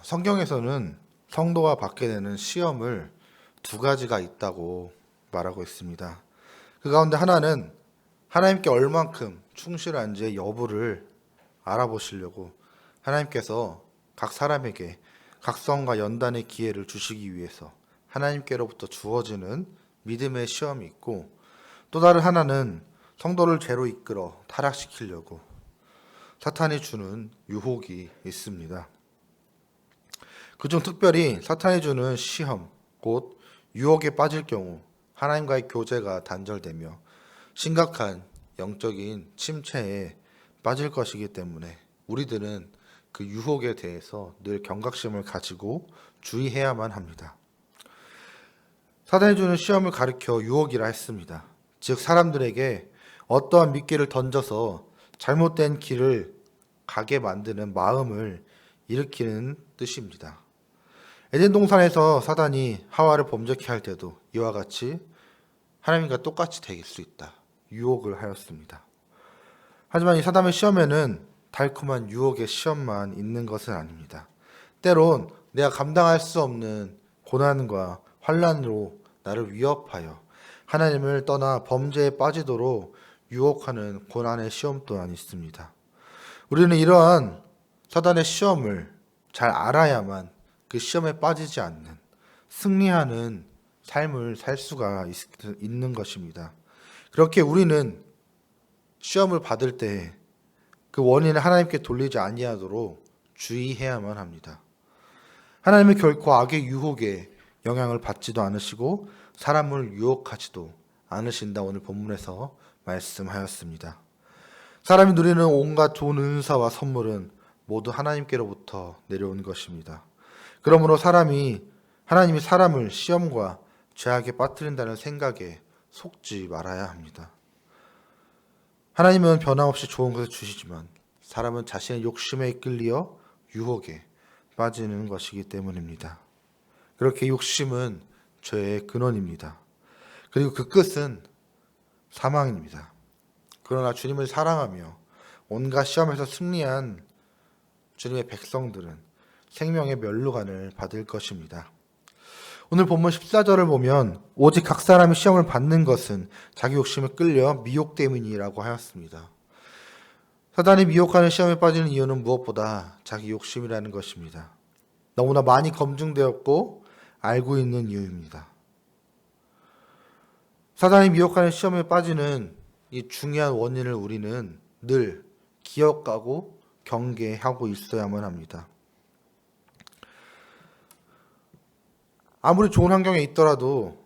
성경에서는 성도가 받게 되는 시험을 두 가지가 있다고 말하고 있습니다. 그 가운데 하나는 하나님께 얼만큼 충실한지의 여부를 알아보시려고 하나님께서 각 사람에게 각성과 연단의 기회를 주시기 위해서 하나님께로부터 주어지는 믿음의 시험이 있고, 또 다른 하나는 성도를 죄로 이끌어 타락시키려고 사탄이 주는 유혹이 있습니다. 그중 특별히 사탄이 주는 시험, 곧 유혹에 빠질 경우 하나님과의 교제가 단절되며 심각한 영적인 침체에 빠질 것이기 때문에 우리들은 그 유혹에 대해서 늘 경각심을 가지고 주의해야만 합니다. 사단이 주는 시험을 가리켜 유혹이라 했습니다. 즉 사람들에게 어떠한 미끼를 던져서 잘못된 길을 가게 만드는 마음을 일으키는 뜻입니다. 에덴 동산에서 사단이 하와를 범죄케 할 때도 이와 같이 하나님과 똑같이 될 수 있다, 유혹을 하였습니다. 하지만 이 사단의 시험에는 달콤한 유혹의 시험만 있는 것은 아닙니다. 때론 내가 감당할 수 없는 고난과 환난으로 나를 위협하여 하나님을 떠나 범죄에 빠지도록 유혹하는 고난의 시험 또한 있습니다. 우리는 이러한 사단의 시험을 잘 알아야만 그 시험에 빠지지 않는 승리하는 삶을 살 수가 있는 것입니다. 그렇게 우리는 시험을 받을 때 그 원인을 하나님께 돌리지 아니하도록 주의해야만 합니다. 하나님은 결코 악의 유혹에 영향을 받지도 않으시고 사람을 유혹하지도 않으신다, 오늘 본문에서 말씀하였습니다. 사람이 누리는 온갖 좋은 은사와 선물은 모두 하나님께로부터 내려온 것입니다. 그러므로 하나님이 사람을 시험과 죄악에 빠뜨린다는 생각에 속지 말아야 합니다. 하나님은 변함없이 좋은 것을 주시지만 사람은 자신의 욕심에 이끌려 유혹에 빠지는 것이기 때문입니다. 그렇게 욕심은 죄의 근원입니다. 그리고 그 끝은 사망입니다. 그러나 주님을 사랑하며 온갖 시험에서 승리한 주님의 백성들은 생명의 면류관을 받을 것입니다. 오늘 본문 14절을 보면 오직 각 사람이 시험을 받는 것은 자기 욕심에 끌려 미혹 때문이라고 하였습니다. 사단이 미혹하는 시험에 빠지는 이유는 무엇보다 자기 욕심이라는 것입니다. 너무나 많이 검증되었고 알고 있는 이유입니다. 사단이 미혹하는 시험에 빠지는 이 중요한 원인을 우리는 늘 기억하고 경계하고 있어야만 합니다. 아무리 좋은 환경에 있더라도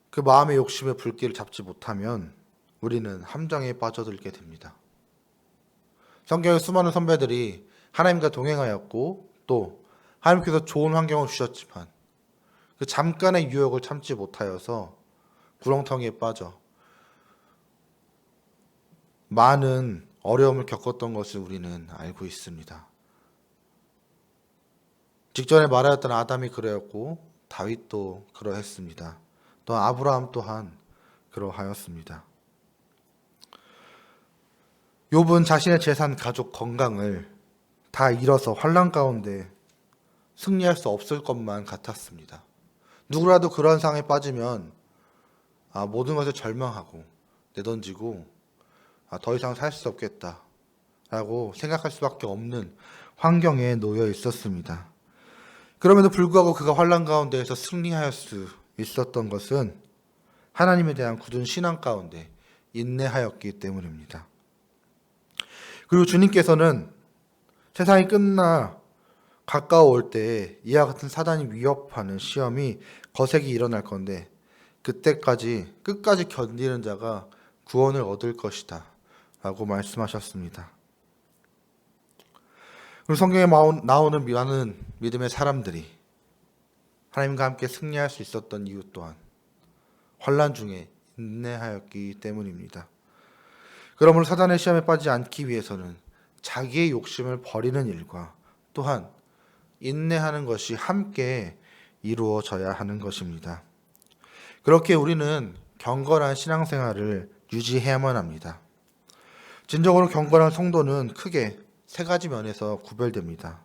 그 마음의 욕심의 불길을 잡지 못하면 우리는 함정에 빠져들게 됩니다. 성경의 수많은 선배들이 하나님과 동행하였고 또 하나님께서 좋은 환경을 주셨지만 그 잠깐의 유혹을 참지 못하여서 구렁텅이에 빠져 많은 어려움을 겪었던 것을 우리는 알고 있습니다. 직전에 말하였던 아담이 그러했고 다윗도 그러했습니다. 또 아브라함 또한 그러하였습니다. 욥은 자신의 재산, 가족, 건강을 다 잃어서 환난 가운데 승리할 수 없을 것만 같았습니다. 누구라도 그런 상황에 빠지면 모든 것을 절망하고 내던지고 더 이상 살 수 없겠다라고 생각할 수밖에 없는 환경에 놓여 있었습니다. 그럼에도 불구하고 그가 환난 가운데에서 승리할 수 있었던 것은 하나님에 대한 굳은 신앙 가운데 인내하였기 때문입니다. 그리고 주님께서는 세상이 끝나 가까워올 때에 이와 같은 사단이 위협하는 시험이 거세게 일어날 건데 그때까지 끝까지 견디는 자가 구원을 얻을 것이다 라고 말씀하셨습니다. 그리고 성경에 나오는 많은 믿음의 사람들이 하나님과 함께 승리할 수 있었던 이유 또한 환난 중에 인내하였기 때문입니다. 그러므로 사단의 시험에 빠지지 않기 위해서는 자기의 욕심을 버리는 일과 또한 인내하는 것이 함께 이루어져야 하는 것입니다. 그렇게 우리는 경건한 신앙생활을 유지해야만 합니다. 진정으로 경건한 성도는 크게 세 가지 면에서 구별됩니다.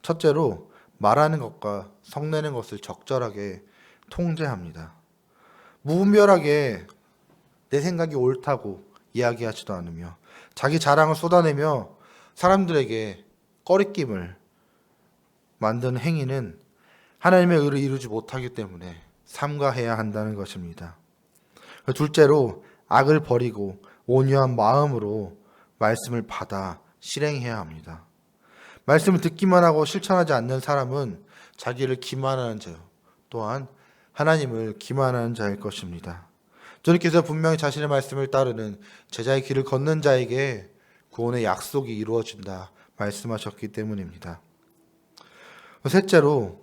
첫째로 말하는 것과 성내는 것을 적절하게 통제합니다. 무분별하게 내 생각이 옳다고 이야기하지도 않으며 자기 자랑을 쏟아내며 사람들에게 꺼리낌을 만드는 행위는 하나님의 의를 이루지 못하기 때문에 삼가해야 한다는 것입니다. 둘째로 악을 버리고 온유한 마음으로 말씀을 받아 실행해야 합니다. 말씀을 듣기만 하고 실천하지 않는 사람은 자기를 기만하는 자요, 또한 하나님을 기만하는 자일 것입니다. 주님께서 분명히 자신의 말씀을 따르는 제자의 길을 걷는 자에게 구원의 약속이 이루어진다 말씀하셨기 때문입니다. 셋째로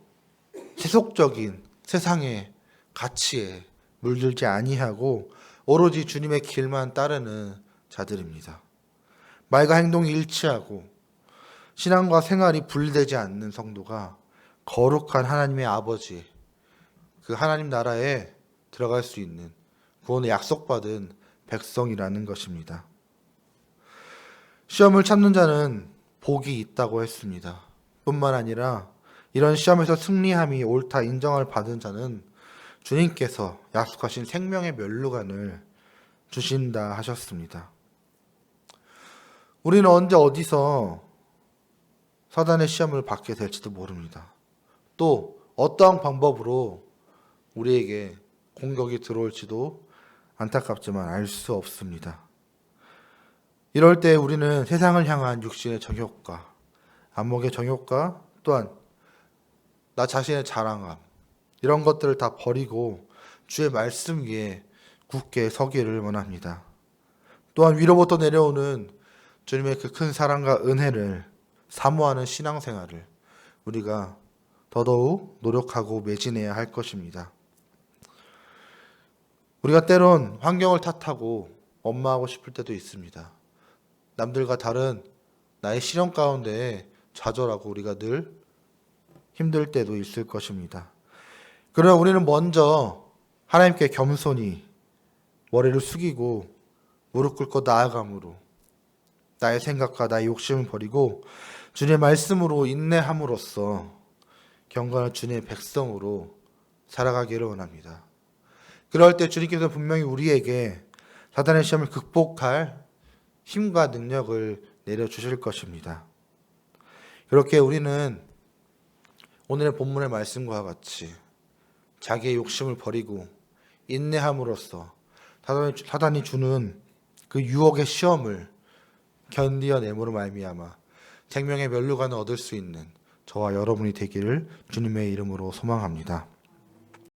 세속적인 세상의 가치에 물들지 아니하고 오로지 주님의 길만 따르는 자들입니다. 말과 행동이 일치하고 신앙과 생활이 분리되지 않는 성도가 거룩한 하나님의 아버지, 그 하나님 나라에 들어갈 수 있는 구원의 약속받은 백성이라는 것입니다. 시험을 참는 자는 복이 있다고 했습니다. 뿐만 아니라 이런 시험에서 승리함이 옳다 인정을 받은 자는 주님께서 약속하신 생명의 면류관을 주신다 하셨습니다. 우리는 언제 어디서 사단의 시험을 받게 될지도 모릅니다. 또 어떠한 방법으로 우리에게 공격이 들어올지도 안타깝지만 알 수 없습니다. 이럴 때 우리는 세상을 향한 육신의 정욕과 안목의 정욕과 또한 나 자신의 자랑함, 이런 것들을 다 버리고 주의 말씀 위에 굳게 서기를 원합니다. 또한 위로부터 내려오는 주님의 그 큰 사랑과 은혜를 사모하는 신앙생활을 우리가 더더욱 노력하고 매진해야 할 것입니다. 우리가 때론 환경을 탓하고 원망하고 싶을 때도 있습니다. 남들과 다른 나의 시련 가운데 좌절하고 우리가 늘 힘들 때도 있을 것입니다. 그러나 우리는 먼저 하나님께 겸손히 머리를 숙이고 무릎 꿇고 나아감으로 나의 생각과 나의 욕심을 버리고 주님의 말씀으로 인내함으로써 경건한 주님의 백성으로 살아가기를 원합니다. 그럴 때 주님께서 분명히 우리에게 사단의 시험을 극복할 힘과 능력을 내려주실 것입니다. 그렇게 우리는 오늘의 본문의 말씀과 같이 자기의 욕심을 버리고 인내함으로써 사단이 주는 그 유혹의 시험을 견디어내므로 말미암아 생명의 면류관을 얻을 수 있는 저와 여러분이 되기를 주님의 이름으로 소망합니다.